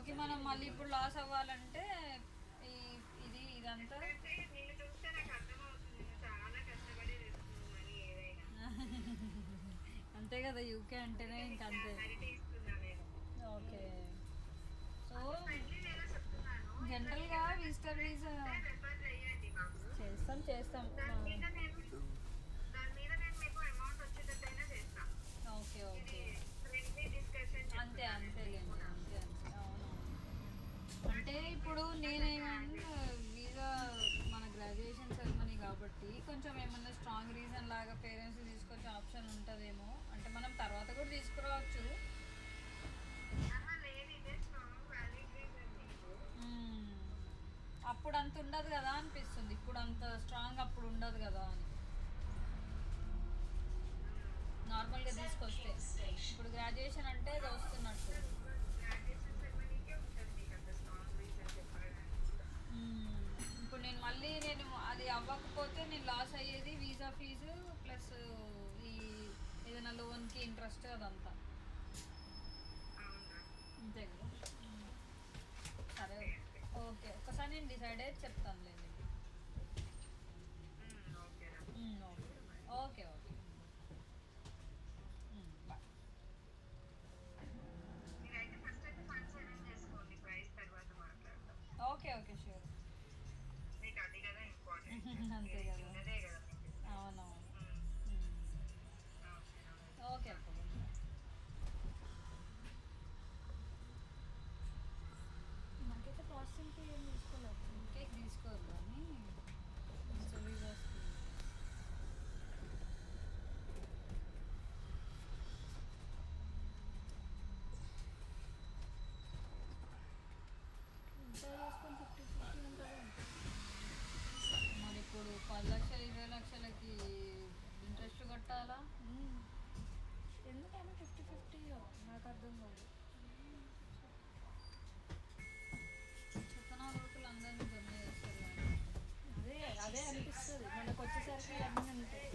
అందులోకి మనం మళ్ళీ ఇప్పుడు లాస్ అవ్వాలంటే ఈ ఇదంతా ఎందుకంటే నిన్ను చూస్తే నాకు అర్థమవుతుంది. నువ్వు చాలా కష్టపడి తెస్తున్నావు మనీ ఏదైనా. అంతే కదా, యూకే అంటేనే అందుకే ఇంక నీకు అంతే. క్లారిటీ ఇస్తున్నా నేను. ఓకే. సో అంత ఫ్రెండ్లీ వేలో చెప్తున్నాను. జనరల్గా ఎవరికైనా విజిటర్ ఫ్రెండ్స్ వీసా ఉంటే రెఫర్ చేయండి మాకు. చేస్తాం. దాని మీద నేను దాని మీద నేను మీకు అమౌంట్ వచ్చేటట్టయినా చేస్తా. ఓకే ఇది ఓకే. ఫ్రెండ్లీ డిస్కషన్ అంతే చెప్తున్నాను నేను మీకు అంతేలేండి, కూడా. అంతే అవును. అంటే నాకు నీ ఇప్పుడు ఫ్రెండ్స్ అందరినీ యాడ్ నేనేమంటే చేస్తా. వీసా మన గ్రాడ్యుయేషన్ సెరమనీ కాబట్టి కొంచెం ఏమన్నా స్ట్రాంగ్ రీజన్ లాగా పేరెంట్స్ తీసుకొచ్చే ఆప్షన్ ఉంటుందేమో, అంటే మనం తర్వాత కూడా తీసుకురావచ్చు. ఆహా, లేదు, ఇదే స్ట్రాంగ్ వ్యాలిడ్ రీజన్ నీకు. మ్మ్. అప్పుడు అంత ఉండదు కదా అనిపిస్తుంది, ఇప్పుడు అంత స్ట్రాంగ్ అప్పుడు ఉండదు కదా అని నార్మల్గా తీసుకొస్తే. ఇప్పుడు గ్రాడ్యుయేషన్ అంటే అది వస్తున్నట్టు. గ్రాడ్యుయేషన్ సెరమనీకే ఉంటుంది నీకు అంత స్ట్రాంగ్ రీజన్ చెప్పడానికి కూడా. మ్మ్. ఇప్పుడు నేను అది అవ్వకపోతే నేను లాస్ అయ్యేది వీసా ఫీజు ప్లస్ ఈ ఏదైనా లోన్కి ఇంట్రెస్ట్ అదంతా. అవునా? అంతే కదా. సరే. అంతే అంతే. ఓకే, ఒకసారి నేను డిసైడ్ అయితే చెప్తానులేండి. ఓకేరా. Okay okay okay. బాయ్. మీరైతే ఫస్ట్ అయితే ఫండ్స్ అరేంజ్ చేసుకోండి, ప్రైస్ తర్వాత మాట్లాడతాం. Okay okay sure. మీకు అది కదా ఇంపార్టెంట్. అంతే ఇది కదా. చిన్నదే కదా మీకు. అవునవును. ఉమ్, మ్మ్. ఓకేరా. ఓకే అప్పుడు నాకైతే ప్రాసెసింగ్కి ఏం తీసుకోలేదు, కేక్ తీసుకోరు కానీ వీసాస్ ఎంత చేసుకొని 50-50 ఉంటుంది. మరి ఇప్పుడు 10 లక్షలు 20 లక్షలకి ఇంట్రెస్ట్ కట్టాలా? ఎందుకైనా 50-50 నాకు అర్థం కాదు. చెత్తనా లోపల అందరినీ జమ చేస్తారు కానీ అదే అదే అనిపిస్తుంది మనకు వచ్చేసరికి అన్నీ ఉంటాయి.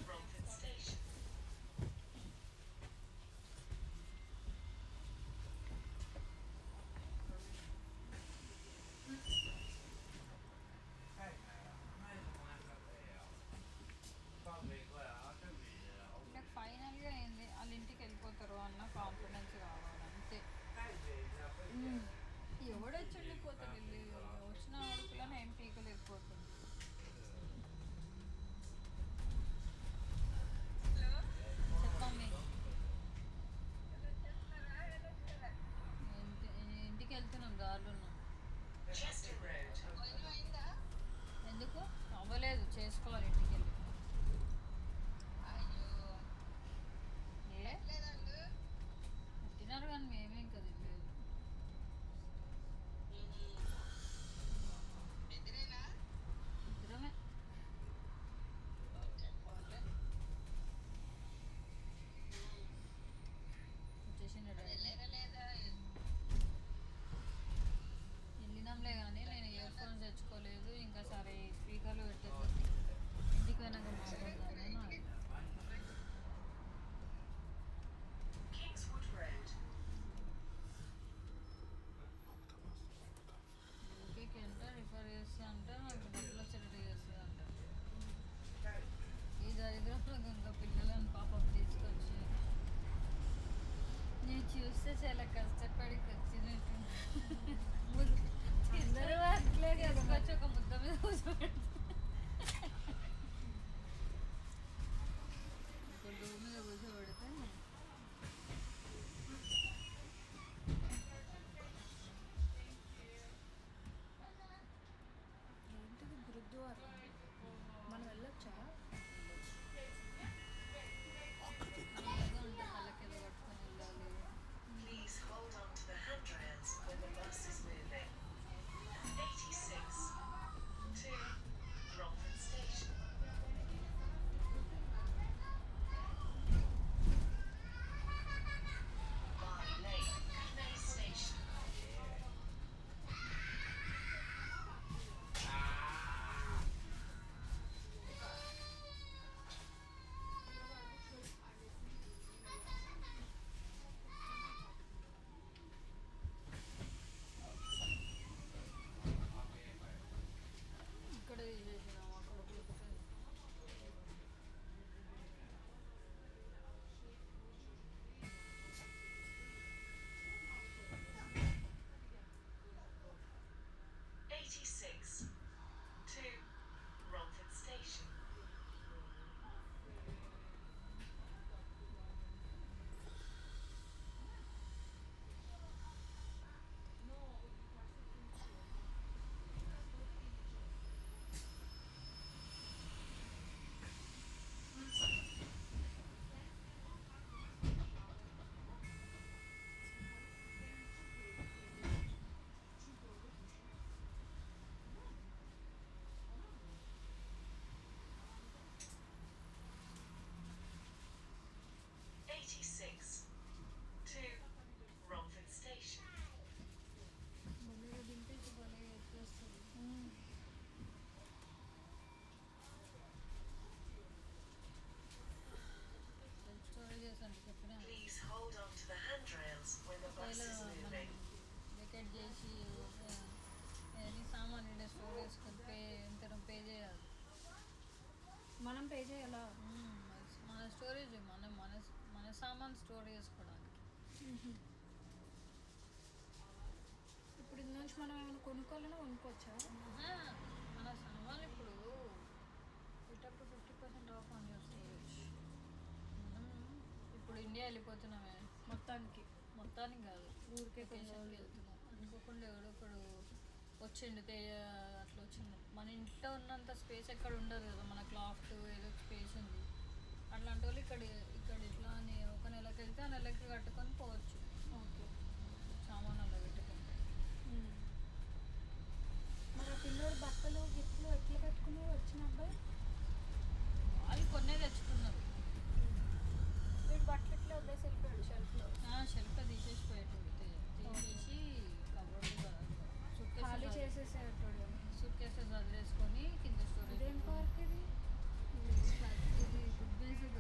నాకు ఫైనల్గా ఏంది వాళ్ళ ఇంటికి వెళ్ళిపోతారు అన్న కాన్ఫిడెన్స్ కావాలి అంతే. ఎవడొచ్చి ఉండిపోతాడు, వెళ్ళి వచ్చిన అడుగులను ఏం పీకలేకపోతుంది. చెప్పండి. ఇంటి ఇంటికి వెళ్తున్నాం, దారిలో ఉన్నాం. ఎందుకు అవ్వలేదు, చేసుకోవాలి ఇంటికి వెళ్ళి. ఏ పుట్టినారు కానీ మేమేం కదా లేదు. ఇద్దరమే. వచ్చేసిండు డాడీ. సామాన్ స్టోర్ చేసుకోవడానికి. ఇప్పుడు ఇందు నుంచి మనం ఏమైనా కొనుక్కోవాలన్నా కొనుక్కోవచ్చా? ఆహా, మన సామాన్లు ఇప్పుడు ఇటప్పుడు 50% ఆఫ్ ఆన్ యువర్ స్టోరేజ్. మనం ఇప్పుడు ఇండియా వెళ్ళిపోతున్నామే, మొత్తానికి కాదు, ఊరికే వెకేషన్కి వెళ్తున్నాం. అనుకోకుండా ఎవడో ఒకడు వచ్చిండు అట్లా వచ్చిండు. మన ఇంట్లో ఉన్నంత స్పేస్ ఎక్కడ ఉండదు కదా, మన క్లాఫ్ట్ ఏదో స్పేస్ ఉంది. అట్లాంటి వాళ్ళు ఇక్కడ ఇట్లా అని ఒక నెలకి వెళ్తే ఆ నెలకి కట్టుకొని పోవచ్చు. ఓకే. సామాన్ అలా పెట్టుకుంటే. మరి ఆ పిల్లోడు బట్టలు గిట్లు ఎట్లా పెట్టుకున్నారు వచ్చిన అబ్బాయి? వాళ్ళు కొన్నే తెచ్చుకున్నారు. వీడు బట్టలు ఎట్లా వదిలేసి వెళ్ళిపోయాడు షెల్ఫ్లో. షెల్ఫ్ తీసేసిపోయేటోడు, తీసేసి కబోర్డు ఖాళీ చేసేసేటోడు. సూట్ కేసెస్ వదిలేసుకొని కింద స్టోరేజ్. ఇదేం పార్క్ ఇది? ఇది గుడ్ బేసిక్